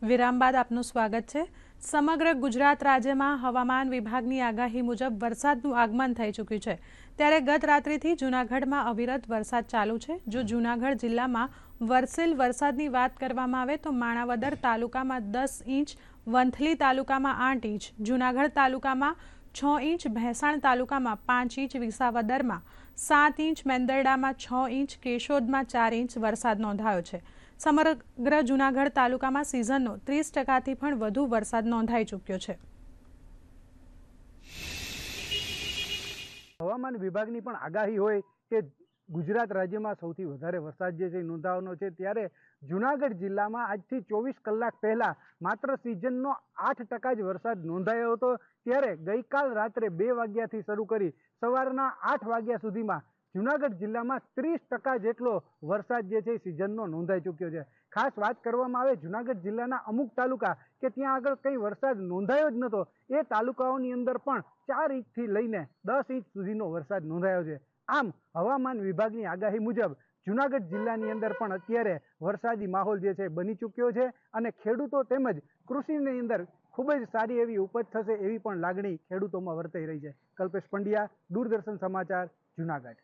વિરામ બાદ આપનું સ્વાગત છે। સમગ્ર ગુજરાત રાજ્યમાં હવામાન વિભાગની આગાહી મુજબ વરસાદનું આગમન થઈ ચૂક્યું છે। ત્યારે ગત રાત્રિથી જૂનાગઢમાં અવિરત વરસાદ ચાલુ છે। જો જૂનાગઢ જિલ્લામાં વરસેલ વરસાદની વાત કરવામાં આવે તો માણાવદર તાલુકામાં 10 ઇંચ, વંથલી તાલુકામાં 8 ઇંચ, જૂનાગઢ તાલુકામાં 6 ઇંચ, ભેંસાણ તાલુકામાં 5 ઇંચ, વિસાવદરમાં 7 ઇંચ, મેંદરડામાં 6 ઇંચ, કેશોદમાં 4 ઇંચ વરસાદ નોંધાયો છે। સમગ્ર જૂનાગઢ તાલુકામાં સિઝનનો 30%થી પણ વધુ વરસાદ નોંધાઈ ચૂક્યો છે। હવામાન વિભાગની પણ આગાહી હોય કે ગુજરાત રાજ્યમાં સૌથી વધારે વરસાદ જે છે નોંધાવાનો છે, ત્યારે જૂનાગઢ જિલ્લામાં આજથી 24 કલાક પહેલા માત્ર સિઝનનો 8% જ વરસાદ નોંધાયો હતો। ત્યારે ગઈકાલ રાત્રે 2 વાગ્યાથી શરૂ કરી સવારના 8 વાગ્યા સુધીમાં જૂનાગઢ જિલ્લામાં 30% જેટલો વરસાદ જે છે સિઝનનો નોંધાઈ ચૂક્યો છે। ખાસ વાત કરવામાં આવે જૂનાગઢ જિલ્લાના અમુક તાલુકા કે ત્યાં આગળ કંઈ વરસાદ નોંધાયો જ નહોતો, એ તાલુકાઓની અંદર પણ 4 ઇંચથી લઈને 10 ઇંચ સુધીનો વરસાદ નોંધાયો છે। આમ હવામાન વિભાગની આગાહી મુજબ જૂનાગઢ જિલ્લાની અંદર પણ અત્યારે વરસાદી માહોલ જે છે બની ચૂક્યો છે અને ખેડૂતો તેમજ કૃષિની અંદર ખૂબ જ સારી એવી ઉપજ થશે એવી પણ લાગણી ખેડૂતોમાં વર્તાઈ રહી છે। કલ્પેશ પંડ્યા, દૂરદર્શન સમાચાર, જૂનાગઢ।